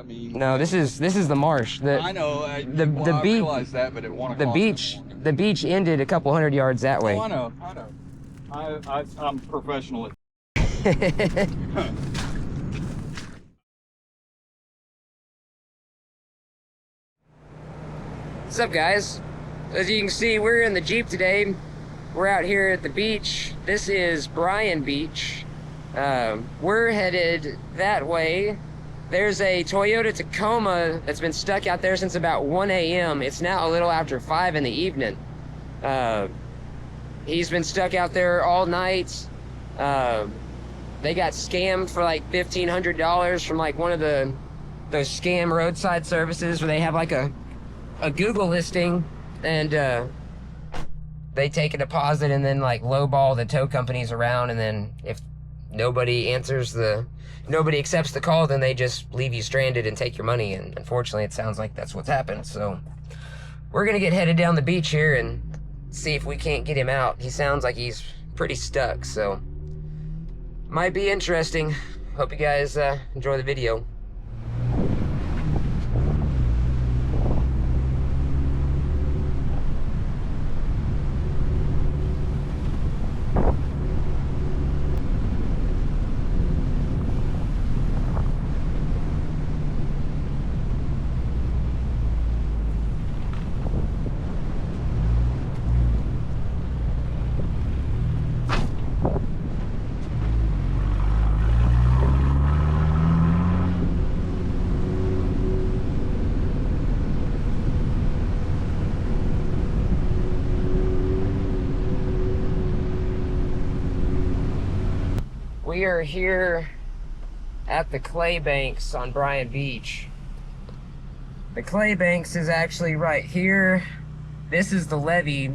mean, No, this is the marsh. I know. I realize that, but at 1 o'clock. The beach ended a couple hundred yards that way. Oh, I know. I'm professional. What's up, guys? As you can see, we're in the Jeep today. We're out here at the beach. This is Bryan Beach. We're headed that way. There's a Toyota Tacoma that's been stuck out there since about 1 a.m. It's now a little after 5 in the evening. He's been stuck out there all night. They got scammed for like $1,500 from like one of those scam roadside services where they have like a Google listing, and they take a deposit and then like lowball the tow companies around, and then if nobody accepts the call, then they just leave you stranded and take your money. And unfortunately, it sounds like that's what's happened. So we're gonna get headed down the beach here and see if we can't get him out. He sounds like he's pretty stuck, so might be interesting. Hope you guys enjoy the video. We are here at the clay banks on Bryan Beach. The clay banks is actually right here. This is the levee.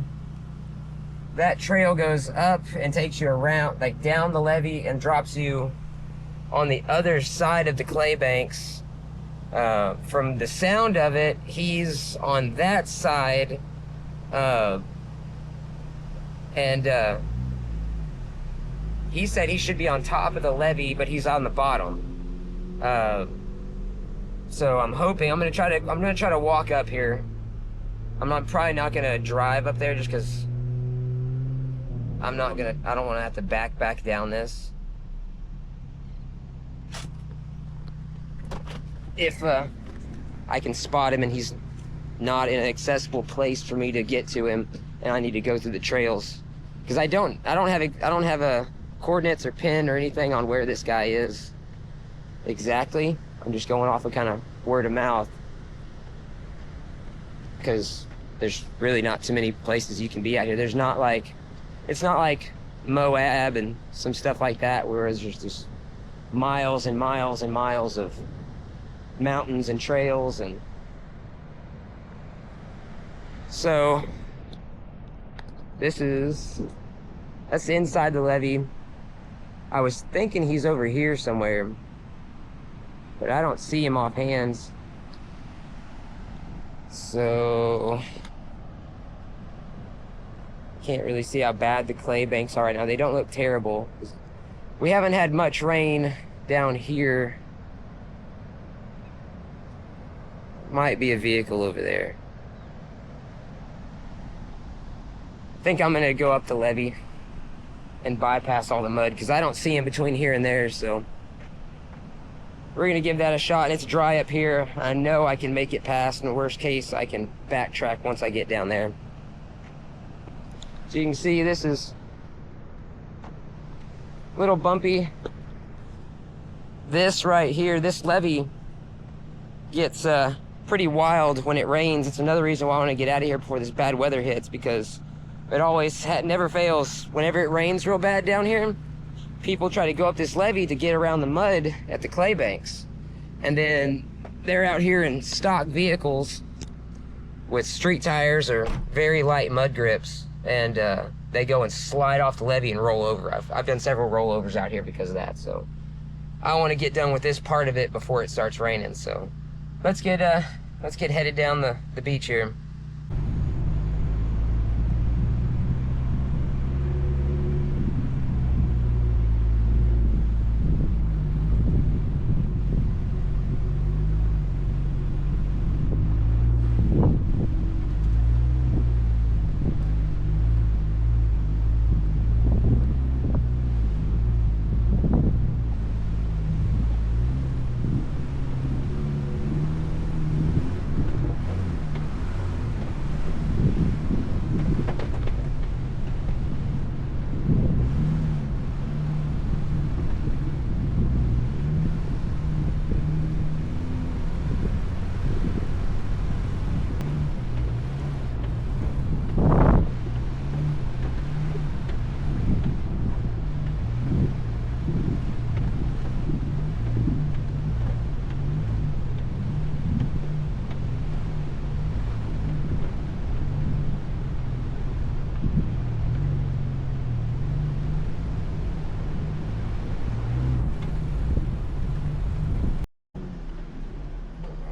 That trail goes up and takes you around, like down the levee, and drops you on the other side of the clay banks. From the sound of it, he's on that side, he said he should be on top of the levee, but he's on the bottom. So I'm hoping I'm gonna try to walk up here. Probably not gonna drive up there just because I don't want to have to back down this. If I can spot him and he's not in an accessible place for me to get to him, and I need to go through the trails, because I don't have a coordinates or pin or anything on where this guy is exactly. I'm just going off of kind of word of mouth, because there's really not too many places you can be out here. It's not like Moab and some stuff like that, where there's just miles and miles and miles of mountains and trails. And so that's inside the levee. I was thinking he's over here somewhere, but I don't see him offhand. So can't really see how bad the clay banks are right now. They don't look terrible. We haven't had much rain down here. Might be a vehicle over there. I think I'm gonna go up the levee and bypass all the mud, because I don't see him between here and there. So we're gonna give that a shot. And it's dry up here. I know I can make it past. In the worst case, I can backtrack once I get down there. So you can see this is a little bumpy. This right here, this levee gets pretty wild when it rains. It's another reason why I want to get out of here before this bad weather hits, because it never fails. Whenever it rains real bad down here, people try to go up this levee to get around the mud at the clay banks. And then they're out here in stock vehicles with street tires or very light mud grips, and they go and slide off the levee and roll over. I've done several rollovers out here because of that. So I want to get done with this part of it before it starts raining. So let's get headed down the beach here.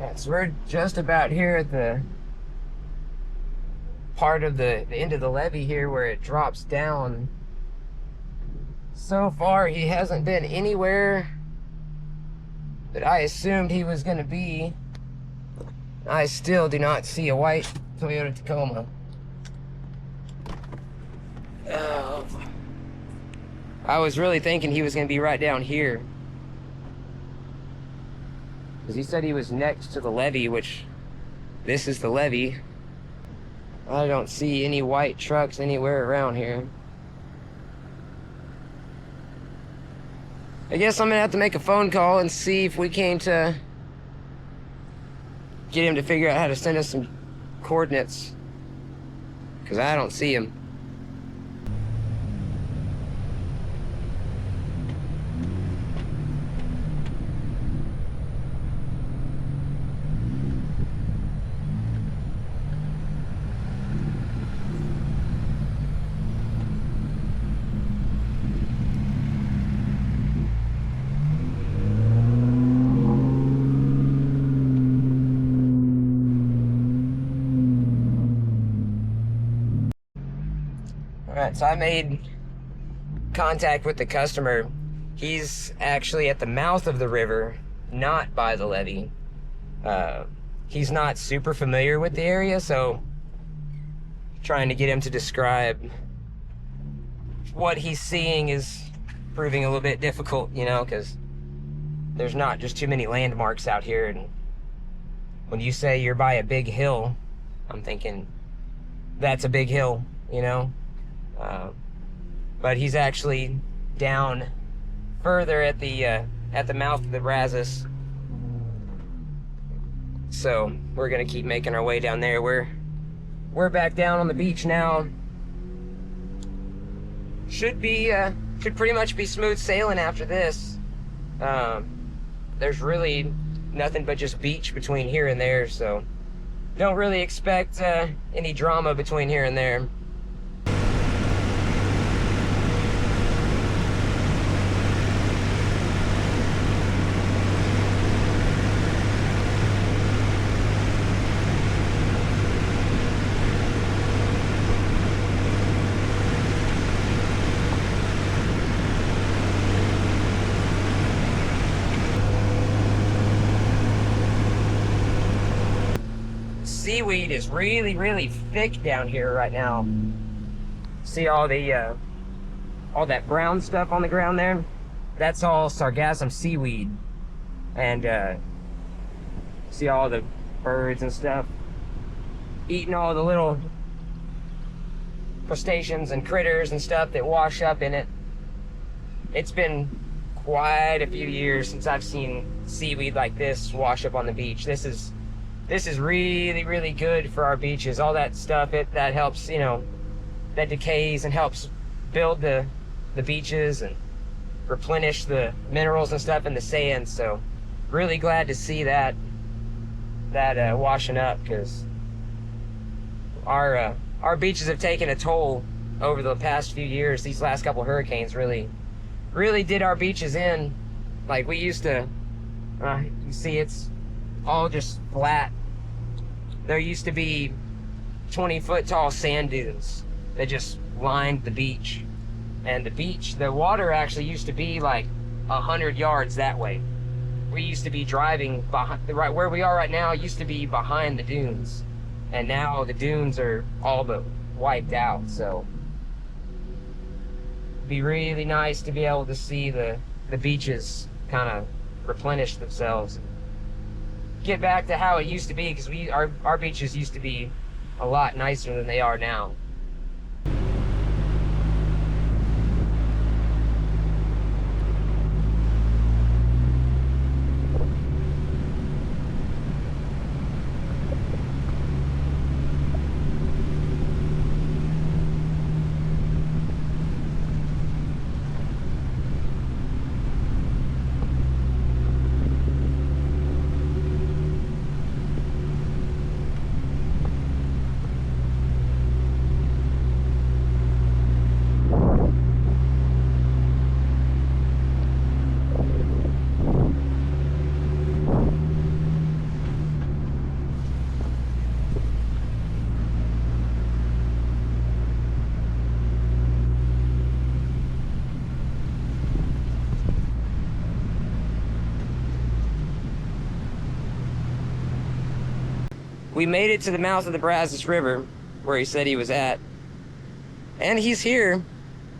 Yeah, so we're just about here at the part of the end of the levee here where it drops down. So far, he hasn't been anywhere that I assumed he was going to be. I still do not see a white Toyota Tacoma. I was really thinking he was going to be right down here, because he said he was next to the levee, which this is the levee. I don't see any white trucks anywhere around here. I guess I'm gonna have to make a phone call and see if we came to get him to figure out how to send us some coordinates, because I don't see him. Alright, so I made contact with the customer. He's actually at the mouth of the river, not by the levee. He's not super familiar with the area, so trying to get him to describe what he's seeing is proving a little bit difficult, you know, because there's not just too many landmarks out here. And when you say you're by a big hill, I'm thinking that's a big hill, you know. But he's actually down further at the mouth of the Brazos. So we're gonna keep making our way down there. We're back down on the beach now. Should pretty much be smooth sailing after this. There's really nothing but just beach between here and there, so don't really expect any drama between here and there. Seaweed is really, really thick down here right now. See all that brown stuff on the ground there? That's all sargassum seaweed. And see all the birds and stuff eating all the little crustaceans and critters and stuff that wash up in it. It's been quite a few years since I've seen seaweed like this wash up on the beach. This is really, really good for our beaches. All that stuff, that helps, you know, that decays and helps build the beaches and replenish the minerals and stuff in the sand. So really glad to see that washing up, because our beaches have taken a toll over the past few years. These last couple hurricanes really did our beaches in. Like, we used to, you see it's all just flat. There used to be 20-foot tall sand dunes that just lined the beach. And the water actually used to be like 100 yards that way. We used to be driving behind, right where we are right now used to be behind the dunes. And now the dunes are all but wiped out, so it'd be really nice to be able to see the beaches kind of replenish themselves. Get back to how it used to be, because our beaches used to be a lot nicer than they are now. we made it to the mouth of the Brazos River, where he said he was at. And he's here.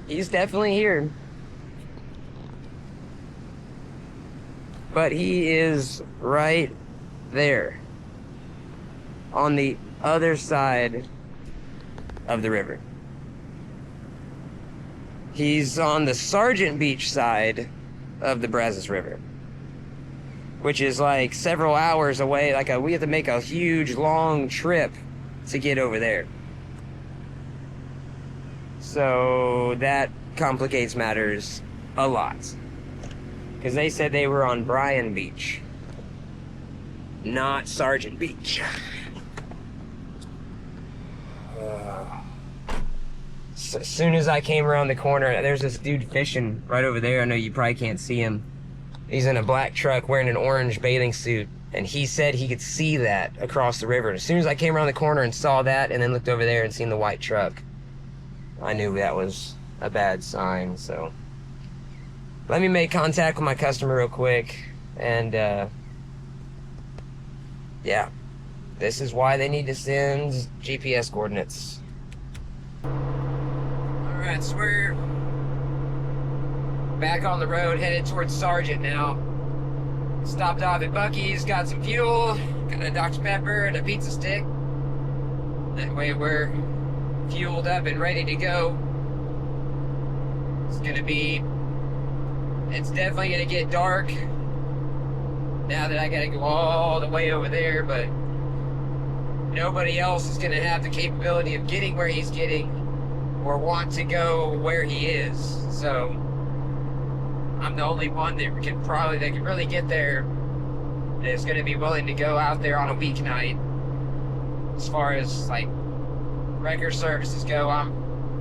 He's definitely here. But he is right there. On the other side of the river. He's on the Sargent Beach side of the Brazos River, which is like several hours away. We have to make a huge long trip to get over there. So that complicates matters a lot. Because they said they were on Bryan Beach, not Sargent Beach. So as soon as I came around the corner, there's this dude fishing right over there. I know you probably can't see him. He's in a black truck wearing an orange bathing suit. And he said he could see that across the river. And as soon as I came around the corner and saw that and then looked over there and seen the white truck, I knew that was a bad sign. So let me make contact with my customer real quick. And yeah, this is why they need to send GPS coordinates. Alright, so we're back on the road, headed towards Sargent now. Stopped off at Buc-ee's, got some fuel, got a Dr. Pepper and a pizza stick. That way we're fueled up and ready to go. It's definitely gonna get dark now that I gotta go all the way over there, but nobody else is gonna have the capability of getting where he's getting or want to go where he is. So I'm the only one that can really get there, that is going to be willing to go out there on a weeknight. As far as like wrecker services go, I'm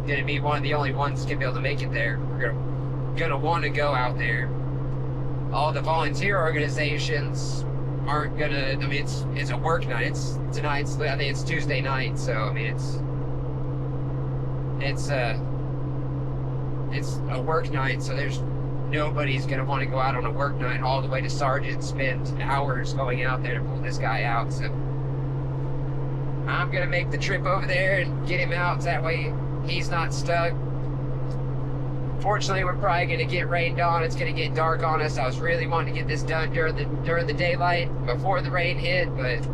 going to be one of the only ones that's going to be able to make it there. We're going to want to go out there. All the volunteer organizations aren't going to, I mean, it's a work night. I think it's Tuesday night, so I mean, it's a work night, so nobody's gonna want to go out on a work night all the way to Sargent, spend hours going out there to pull this guy out. So I'm gonna make the trip over there and get him out, so that way he's not stuck. Fortunately, we're probably gonna get rained on. It's gonna get dark on us. I was really wanting to get this done during the daylight before the rain hit, but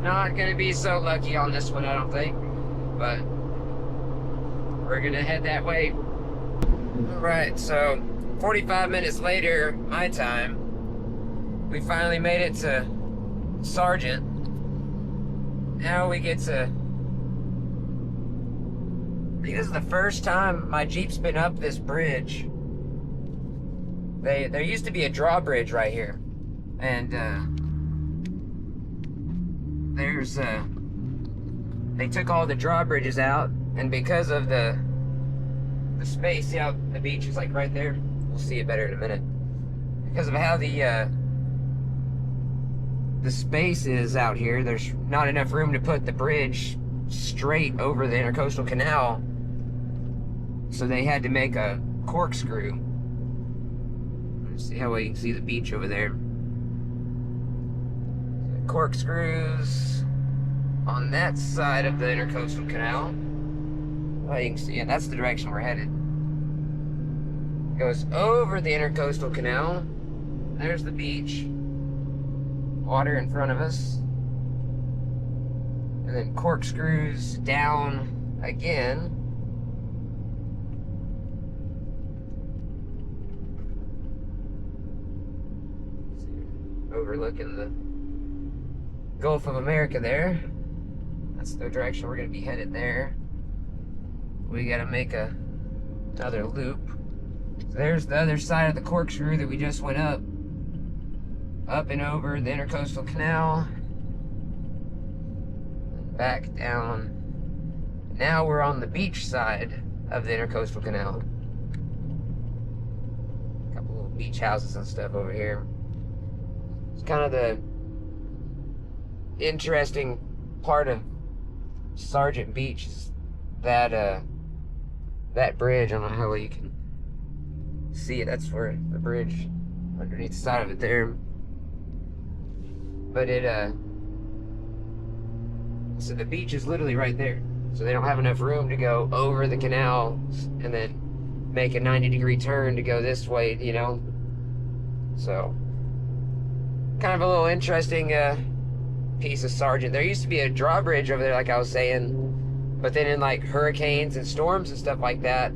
not gonna be so lucky on this one, I don't think. But we're gonna head that way. Alright, so 45 minutes later, my time, we finally made it to Sargent. Now we get to, I think this is the first time my Jeep's been up this bridge. There used to be a drawbridge right here. And they took all the drawbridges out, and because of the space, see how the beach is like right there? We'll see it better in a minute. Because of how the space is out here, there's not enough room to put the bridge straight over the Intercoastal Canal. So they had to make a corkscrew. Let's see how well you can see the beach over there. Corkscrews on that side of the Intercoastal Canal. Well, you can see, and that's the direction we're headed. Goes over the Intercoastal Canal. There's the beach. Water in front of us. And then corkscrews down again. Overlooking the Gulf of America there. That's the direction we're going to be headed there. We got to make another loop. So there's the other side of the corkscrew that we just went up and over the Intercoastal Canal, and back down. Now we're on the beach side of the Intercoastal Canal. A couple little beach houses and stuff over here. It's kind of the interesting part of Sargent Beach is that that bridge. I don't know how well you can see it. That's where the bridge underneath the side of it there. But So the beach is literally right there. So they don't have enough room to go over the canal and then make a 90-degree turn to go this way, you know? So, kind of a little interesting piece of Sargent. There used to be a drawbridge over there, like I was saying, but then in like hurricanes and storms and stuff like that,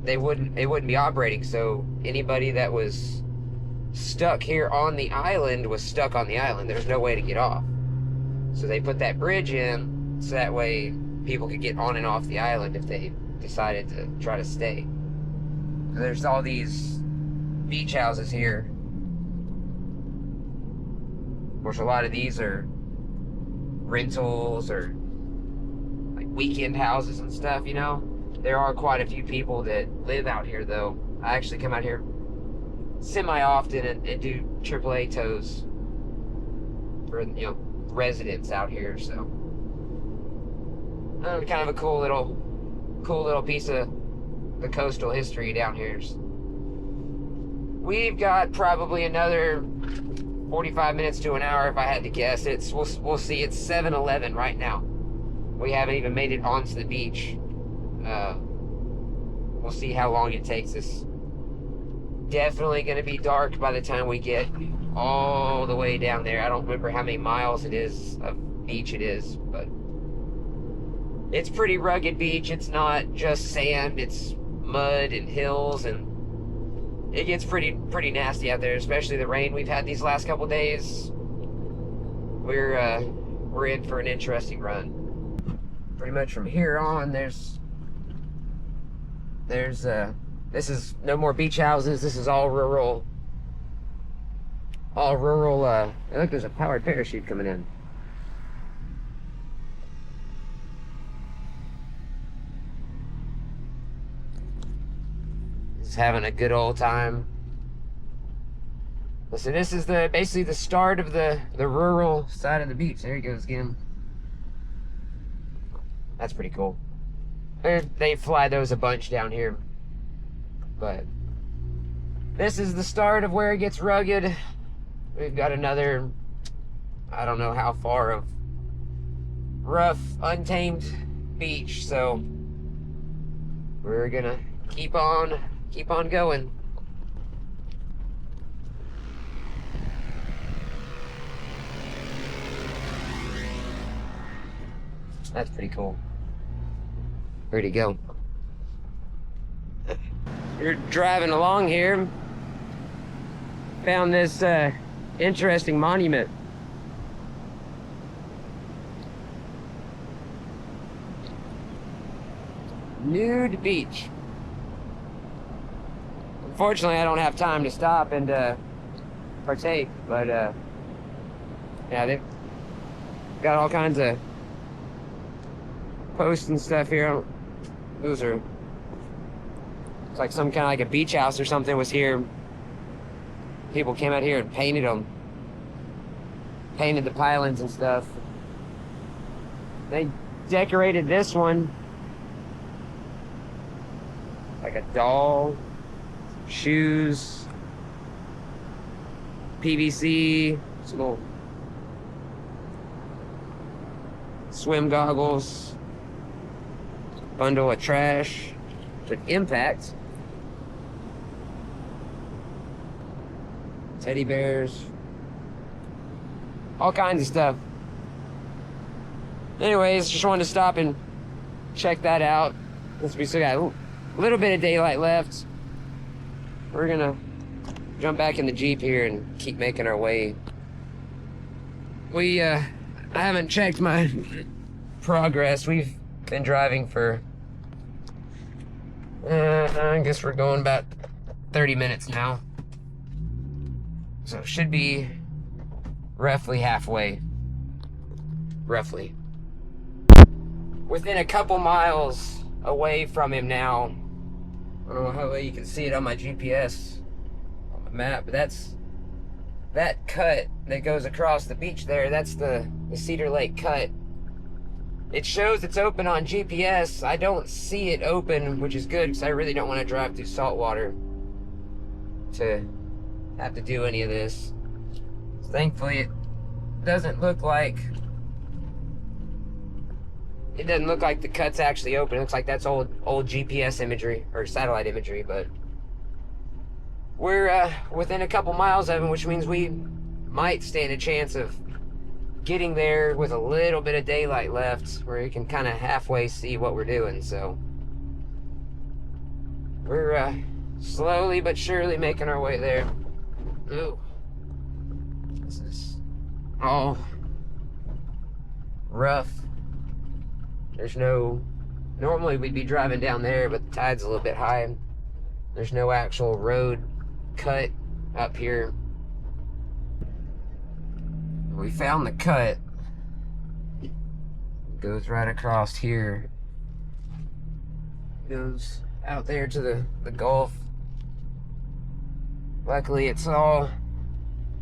it wouldn't be operating. So anybody that was stuck here on the island was stuck on the island. There's no way to get off. So they put that bridge in so that way people could get on and off the island if they decided to try to stay. So there's all these beach houses here. Of course, a lot of these are rentals or like weekend houses and stuff, you know. There are quite a few people that live out here, though. I actually come out here semi-often and do AAA tows for, you know, residents out here. So kind of a cool little piece of the coastal history down here. We've got probably another 45 minutes to an hour if I had to guess. We'll see. It's 7:11 right now. We haven't even made it onto the beach. We'll see how long it takes us. Definitely going to be dark by the time we get all the way down there. I don't remember how many miles it is of beach it is, but it's pretty rugged beach. It's not just sand, it's mud and hills, and it gets pretty nasty out there, especially the rain we've had these last couple days. We're in for an interesting run. Pretty much from here on, there's this is no more beach houses. This is all rural. Hey, look, there's a powered parachute coming in. Just having a good old time. Listen, this is basically the start of the rural side of the beach. There he goes again. That's pretty cool. They fly those a bunch down here. But this is the start of where it gets rugged. We've got another, I don't know how far, of rough, untamed beach. So we're gonna keep on going. That's pretty cool. Where'd he go? You're driving along here. Found this interesting monument. Nude beach. Unfortunately, I don't have time to stop and partake, but yeah, they've got all kinds of posts and stuff here. Those are, it's like some kind of like a beach house or something was here. People came out here and painted them. Painted the pilings and stuff. They decorated this one like a doll, shoes, PVC, some little swim goggles, bundle of trash with impact, teddy bears, all kinds of stuff. Anyways, just wanted to stop and check that out. Since we still got a little bit of daylight left, we're gonna jump back in the Jeep here and keep making our way. I haven't checked my progress. We've been driving for I guess we're going about 30 minutes now. So it should be roughly halfway. Roughly. Within a couple miles away from him now. I don't know how well you can see it on my GPS, on my map, but that's that cut that goes across the beach there. That's the Cedar Lake cut. It shows it's open on GPS. I don't see it open, which is good because I really don't want to drive through saltwater to have to do any of this. So thankfully, it doesn't look like it doesn't look like the cut's actually open. It looks like that's old GPS imagery or satellite imagery, but we're within a couple miles of him, which means we might stand a chance of getting there with a little bit of daylight left, where you can kind of halfway see what we're doing. So we're slowly but surely making our way there. Ooh, this is all rough. There's no, normally we'd be driving down there, but the tide's a little bit high. There's no actual road cut up here. We found the cut. It goes right across here. Goes out there to the Gulf. Luckily, it's all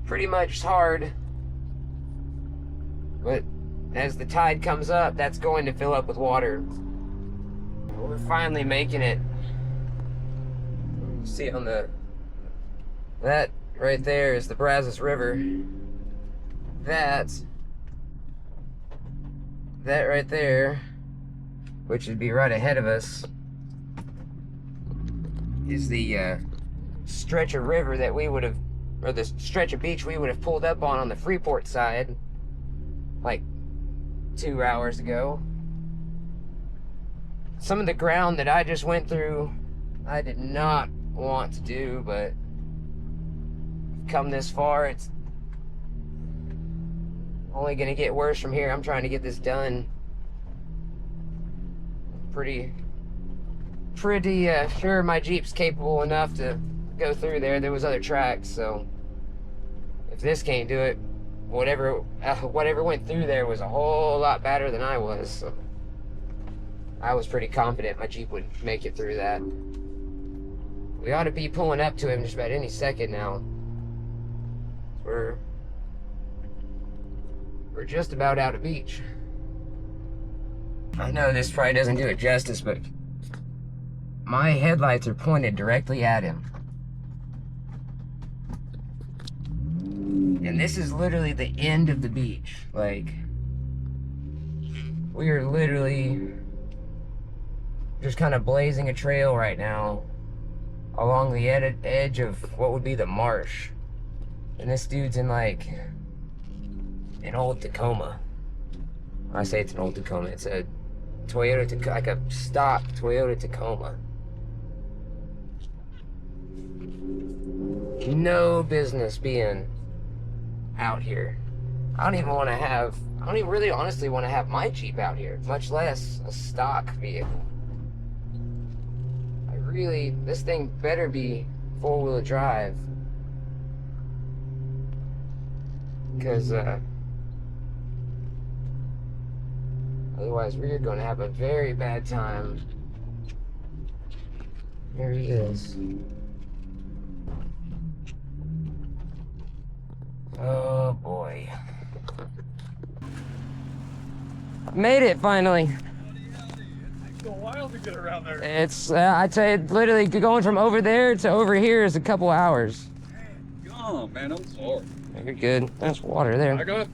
pretty much hard. But as the tide comes up, that's going to fill up with water. We're finally making it. See on that right there is the Brazos River. That right there, which would be right ahead of us, is the stretch of river that we would have, or the stretch of beach we would have pulled up on the Freeport side like 2 hours ago. Some of the ground that I just went through, I did not want to do, but come this far, it's only gonna get worse from here. I'm trying to get this done. Pretty sure my Jeep's capable enough to go through there. There was other tracks, so if this can't do it, whatever went through there was a whole lot better than I was. So I was pretty confident my Jeep would make it through that. We ought to be pulling up to him just about any second now. We're just about out of beach. I know this probably doesn't do it justice, but my headlights are pointed directly at him. And this is literally the end of the beach. Like, we are literally just kind of blazing a trail right now along the edge of what would be the marsh. And this dude's in like an old Tacoma. I say it's an old Tacoma. It's a Toyota Tacoma, like a stock Toyota Tacoma. No business being out here. I don't even really honestly want to have my Jeep out here, much less a stock vehicle. This thing better be four-wheel drive. Because otherwise we're going to have a very bad time. There he is. Oh boy. Made it finally. It takes a while to get around there. It's, I'd say literally going from over there to over here is a couple hours. Oh man, I'm sorry. You're good. That's water there. I got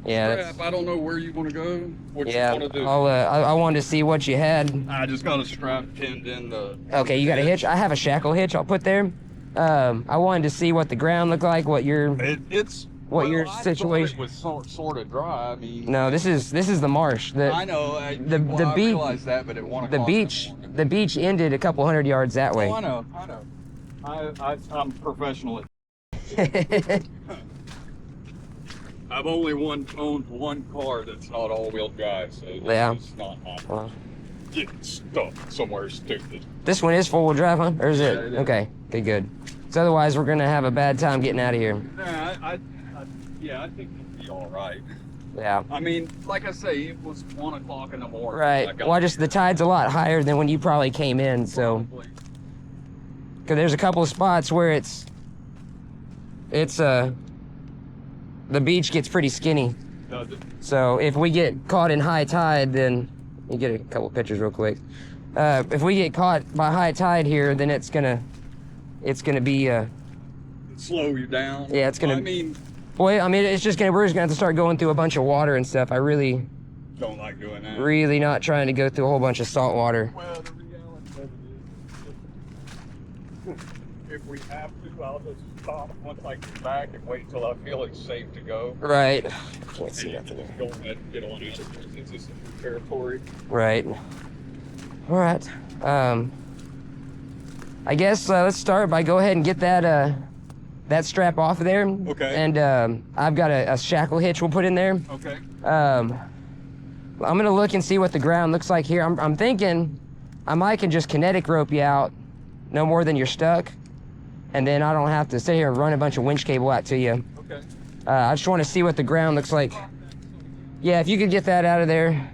yeah. I don't know where you want to go. What Yeah, you want to do? I wanted to see what you had. I just got a strap pinned in the. Okay, you got a hitch? I have a shackle hitch I'll put there. I wanted to see what the ground looked like, what your situation. It was sort of dry. I mean. No, this is the marsh. I know. I realized that, but at 1 o'clock. The beach ended a couple hundred yards that way. Oh, I know. I'm professional at. I've only owned one car that's not all-wheel drive, so it's not my getting stuck somewhere stupid. This one is four-wheel drive, huh? Or is it? It is. Okay, good. So otherwise, we're gonna have a bad time getting out of here. Nah, I think it'll be all right. Yeah. I mean, like I say, it was 1 o'clock in the morning. Right. Well, just the tide's a lot higher than when you probably came in, so. Probably. Cause there's a couple of spots where it's the beach gets pretty skinny. Does it? So if we get caught in high tide, then you get a couple pictures real quick. If we get caught by high tide here, then it's gonna be slow you down. Yeah, it's gonna. I mean, boy, I mean, we're just gonna have to start going through a bunch of water and stuff. I really don't like doing that. Really not trying to go through a whole bunch of salt water. Well, the reality of it is, if we have to, I'll just stop once I get back and wait till I feel it's safe to go. Right. Can't see And nothing there. just go ahead and get on out since it's new territory. Right. All right. I guess let's start by go ahead and get that strap off of there. Okay. And I've got a shackle hitch we'll put in there. Okay. I'm gonna look and see what the ground looks like here. I'm thinking I might can just kinetic rope you out, no more than you're stuck, and then I don't have to sit here and run a bunch of winch cable out to you. Okay. I just want to see what the ground looks like. Yeah, if you could get that out of there.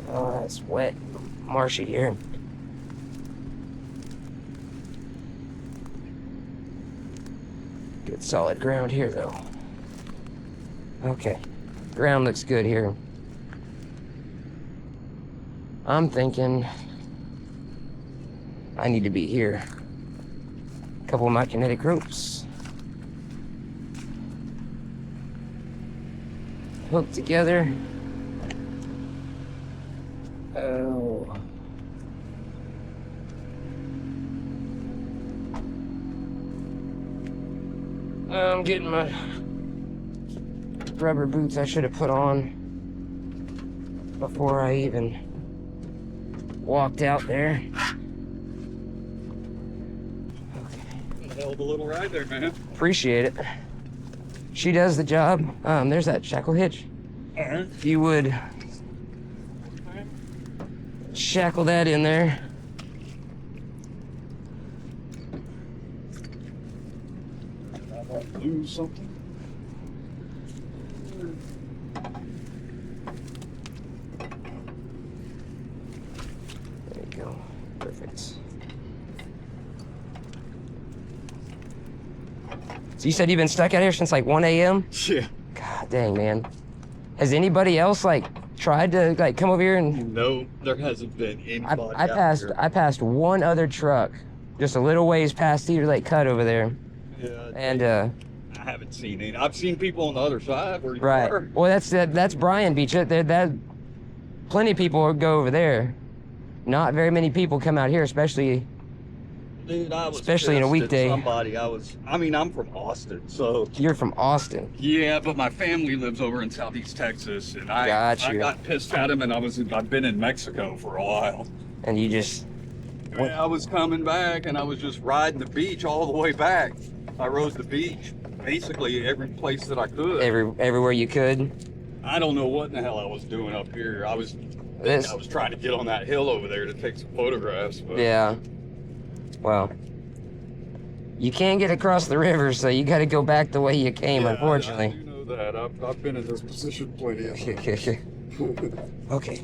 Oh, it's wet, marshy here. Good solid ground here though. Okay, ground looks good here. I'm thinking I need to be here. A couple of my kinetic ropes. Hooked together. Oh. I'm getting my rubber boots I should have put on before I even walked out there. Okay. Hell of a little ride there, man. Appreciate it. She does the job. There's that shackle hitch. Alright. If you would shackle that in there. I might lose something. There you go. Perfect. So you said you've been stuck out here since like 1 a.m.? Yeah. God dang, man. Has anybody else like tried to like come over here and No, there hasn't been anybody I passed out here. I passed one other truck just a little ways past Cedar Lake Cut over there. Yeah, And I haven't seen any. I've seen people on the other side where you right. are. Well, that's Bryan Beach. That plenty of people go over there. Not very many people come out here, especially Dude, I was Especially in a pissed at weekday. I'm from Austin, so you're from Austin. yeah, but my family lives over in Southeast Texas, and I got pissed at him, and I've been in Mexico for a while. And you just And I was coming back, and I was just riding the beach all the way back. I rode the beach basically every place that I could. everywhere you could. I don't know what in the hell I was doing up here. I was trying to get on that hill over there to take some photographs. But Yeah. Well, you can't get across the river, so you got to go back the way you came, yeah, unfortunately. I do know that. I've been in this position plenty of times. Okay.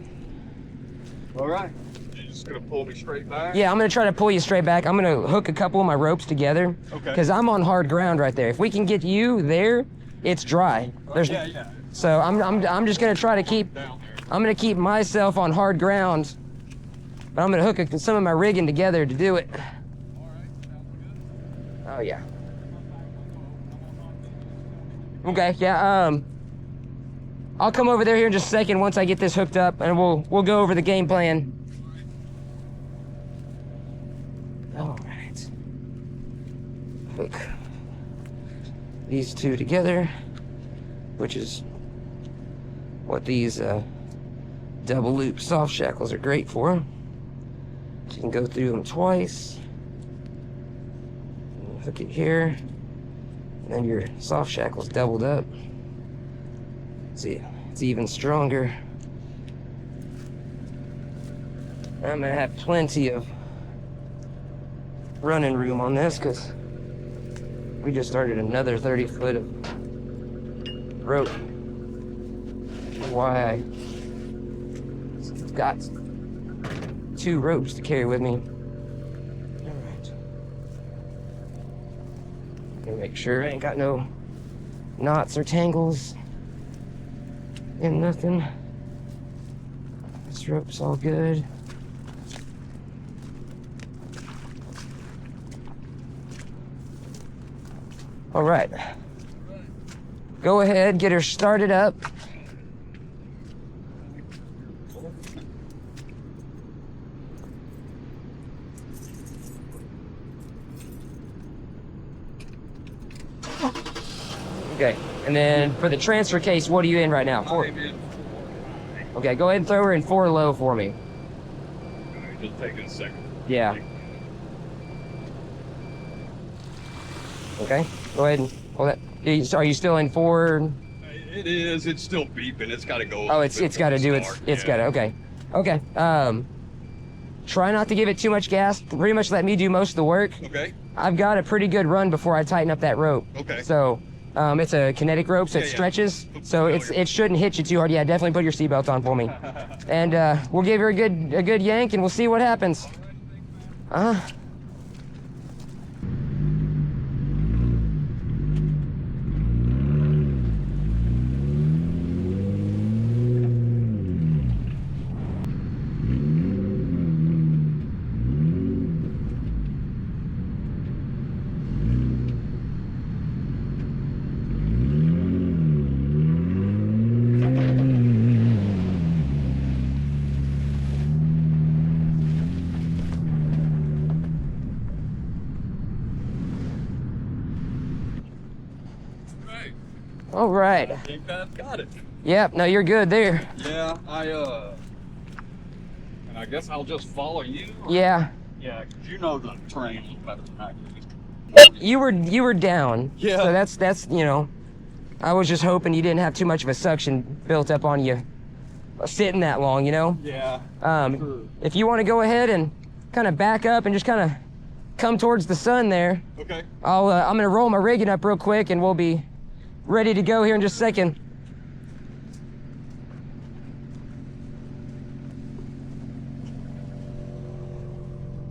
All right. You're just gonna pull me straight back? Yeah, I'm gonna try to pull you straight back. I'm gonna hook a couple of my ropes together. Okay. Because I'm on hard ground right there. If we can get you there, it's dry. Yeah. So I'm just gonna try to keep. Down there. I'm gonna keep myself on hard ground. But I'm gonna hook some of my rigging together to do it. All right. Sounds good. Oh yeah. Okay. Yeah. I'll come over there here in just a second once I get this hooked up, and we'll go over the game plan. All right. Hook these two together, which is what these double loop soft shackles are great for. You can go through them twice. Hook it here, and then your soft shackle's doubled up. See, it's even stronger. I'm gonna have plenty of running room on this because we just started another 30 foot of rope. Why I got 2 ropes to carry with me. All right. Gonna make sure I ain't got no knots or tangles and nothing. This rope's all good. All right. go ahead, get her started up. Okay, and then for the transfer case, what are you in right now? 4. Okay, go ahead and throw her in 4 low for me. Just take it a second. Yeah. Okay, go ahead and hold that. Are you still in 4? It is. It's still beeping. It's got to go. Oh, it's got to do it. It's got to. Okay. Okay. Try not to give it too much gas. Pretty much let me do most of the work. Okay. I've got a pretty good run before I tighten up that rope. Okay. So, it's a kinetic rope, so it stretches. So it shouldn't hit you too hard. Yeah, definitely put your seatbelt on for me. And we'll give her a good yank, and we'll see what happens. All right. I think I've got it. Yep, no, you're good there. Yeah, and I guess I'll just follow you. Yeah. Yeah, 'cause you know the terrain a little better than I do. You were down. Yeah. So that's I was just hoping you didn't have too much of a suction built up on you sitting that long, Yeah. Sure. If you want to go ahead and kind of back up and just kind of come towards the sun there, Okay. I'm gonna roll my rigging up real quick and we'll be ready to go here in just a second.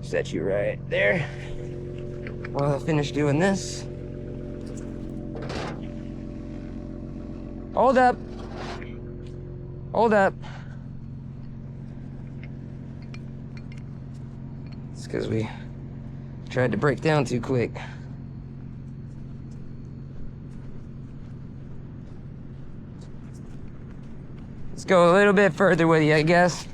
Set you right there. While I finish doing this. Hold up. Hold up. It's because we tried to break down too quick. Let's go a little bit further with you, I guess.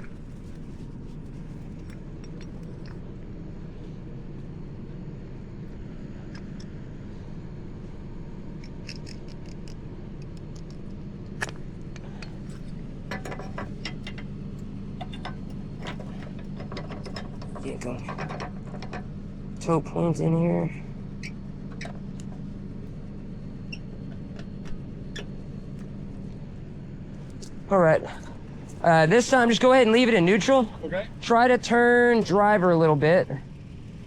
Yankum toe point in here. All right. This time, just go ahead and leave it in neutral. Okay. Try to turn driver a little bit.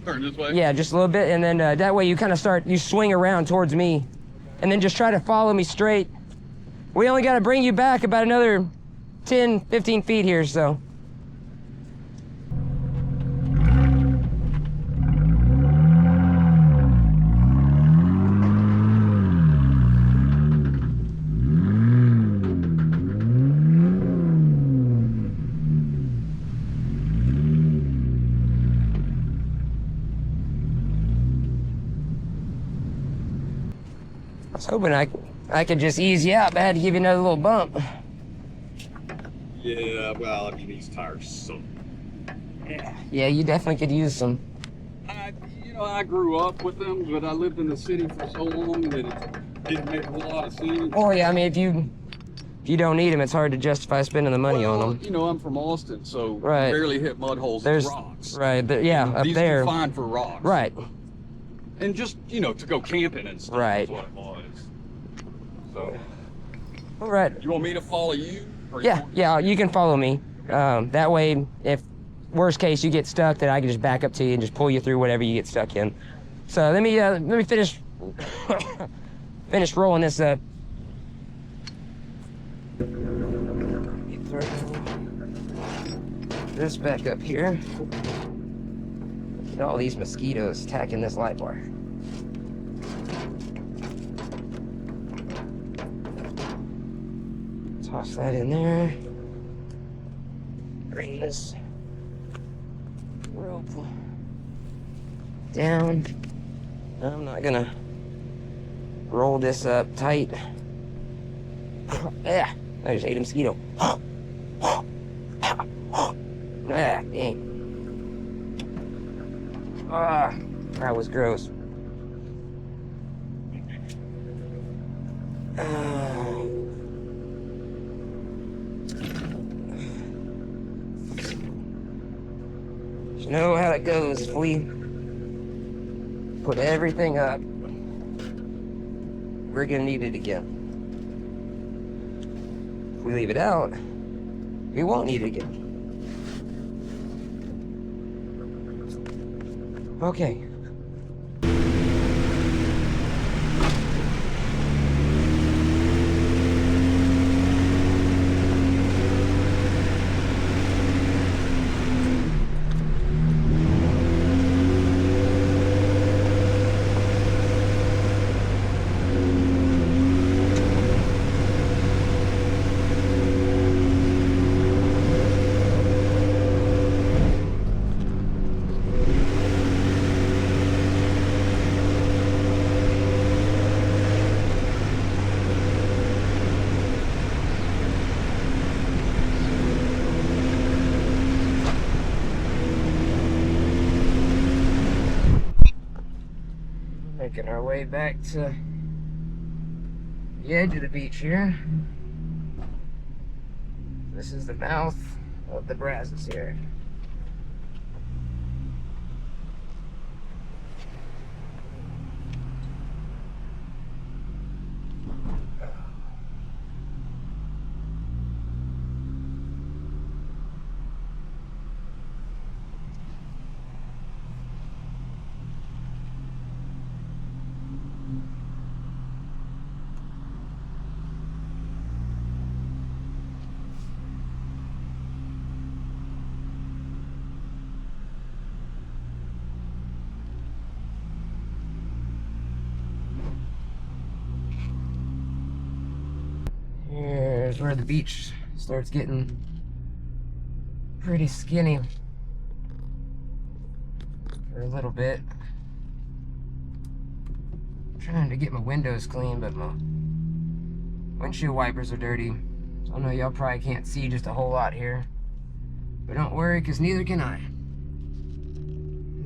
Turn this way? Yeah, just a little bit, and then that way you kind of you swing around towards me. And then just try to follow me straight. We only got to bring you back about another 10, 15 feet here, so. I was hoping I could just ease you out, but I had to give you another little bump. Yeah, well, I mean, these tires suck. Yeah, you definitely could use some. I grew up with them, but I lived in the city for so long that it didn't make a whole lot of sense. Oh yeah, I mean, if you don't need them, it's hard to justify spending the money on them. I'm from Austin, so Right. you barely hit mud holes and rocks. Right, yeah, up These there. are fine for rocks. Right. And just, to go camping and stuff. Right. Is what it was. So, All right. you want me to follow you? Or Yeah, you can follow me. That way, if worst case you get stuck, then I can just back up to you and just pull you through whatever you get stuck in. So let me finish finish rolling this up. Throw this back up here. Get all these mosquitoes attacking this light bar. Toss that in there. Bring this rope down. I'm not gonna roll this up tight. Yeah, I just ate a mosquito. Dang. That was gross. You know how it goes if we put everything up. We're gonna need it again. If we leave it out, we won't need it again. Okay. Making our way back to the edge of the beach here. This is the mouth of the Brazos here. Here's where the beach starts getting pretty skinny for a little bit. I'm trying to get my windows clean, but my windshield wipers are dirty. So I know y'all probably can't see just a whole lot here. But don't worry, because neither can I.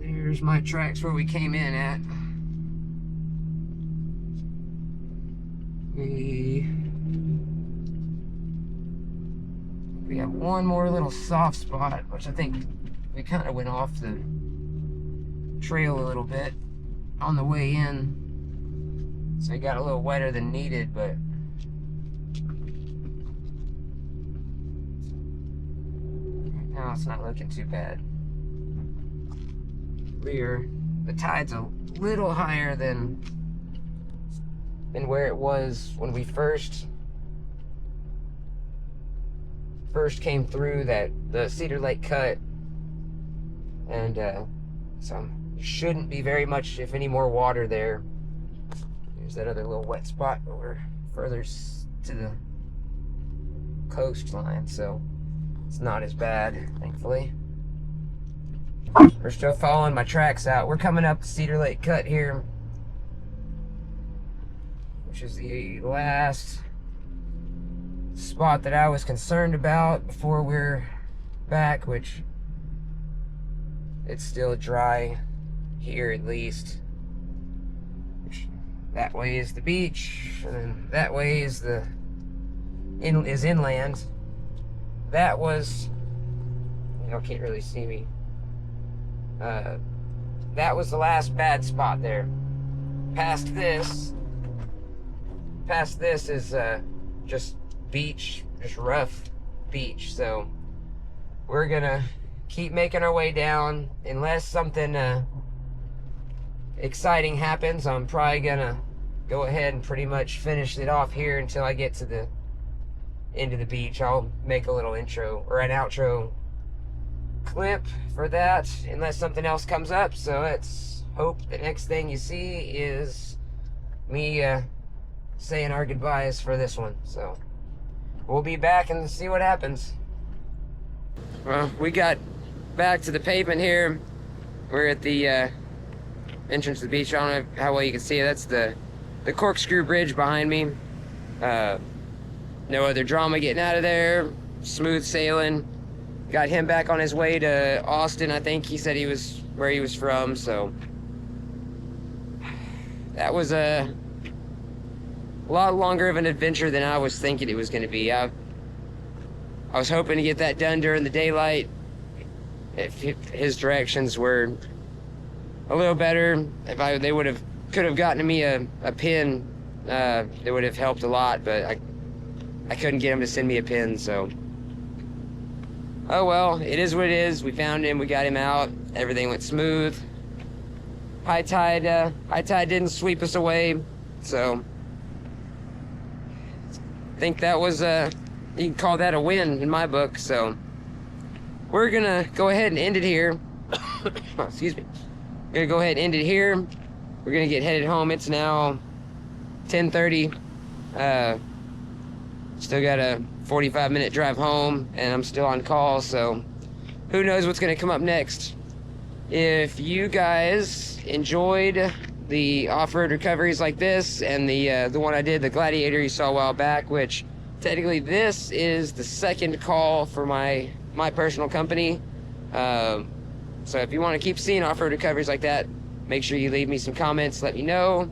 Here's my tracks where we came in at. We have one more little soft spot, which I think we kind of went off the trail a little bit on the way in. So it got a little wetter than needed, but now it's not looking too bad. The tide's a little higher than where it was when we first came through the Cedar Lake cut, and so shouldn't be very much, if any, more water there. There's that other little wet spot over further to the coastline, so it's not as bad, thankfully. We're still following my tracks out. We're coming up the Cedar Lake cut here, which is the last spot that I was concerned about before we're back, which it's still dry here at least. That way is the beach, and then that way is inland. That was, y'all can't really see me. That was the last bad spot there. Past this is just beach, just rough beach. So we're gonna keep making our way down. Unless something exciting happens, I'm probably gonna go ahead and pretty much finish it off here until I get to the end of the beach. I'll make a little intro or an outro clip for that, unless something else comes up. So let's hope the next thing you see is me saying our goodbyes for this one. So we'll be back and see what happens. Well, we got back to the pavement here. We're at the entrance to the beach. I don't know how well you can see it. That's the corkscrew bridge behind me. no other drama getting out of there. Smooth sailing. Got him back on his way to Austin. I think he said he was where he was from, so that was a lot longer of an adventure than I was thinking it was going to be. I was hoping to get that done during the daylight. If his directions were a little better, if they could have gotten me a pin, it would have helped a lot, but I couldn't get him to send me a pin, so oh well, it is what it is. We found him, we got him out, everything went smooth. High tide didn't sweep us away, so I think that was you can call that a win in my book. So we're gonna go ahead and end it here. Oh, excuse me. We're gonna go ahead and end it here. We're gonna get headed home. It's now 10:30. Still got a 45-minute drive home, and I'm still on call, so who knows what's gonna come up next. If you guys enjoyed the off-road recoveries like this, and the one I did, the Gladiator you saw a while back, which technically this is the second call for my personal company. So if you want to keep seeing off-road recoveries like that, make sure you leave me some comments, let me know,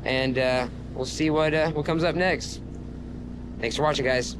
and we'll see what comes up next. Thanks for watching, guys.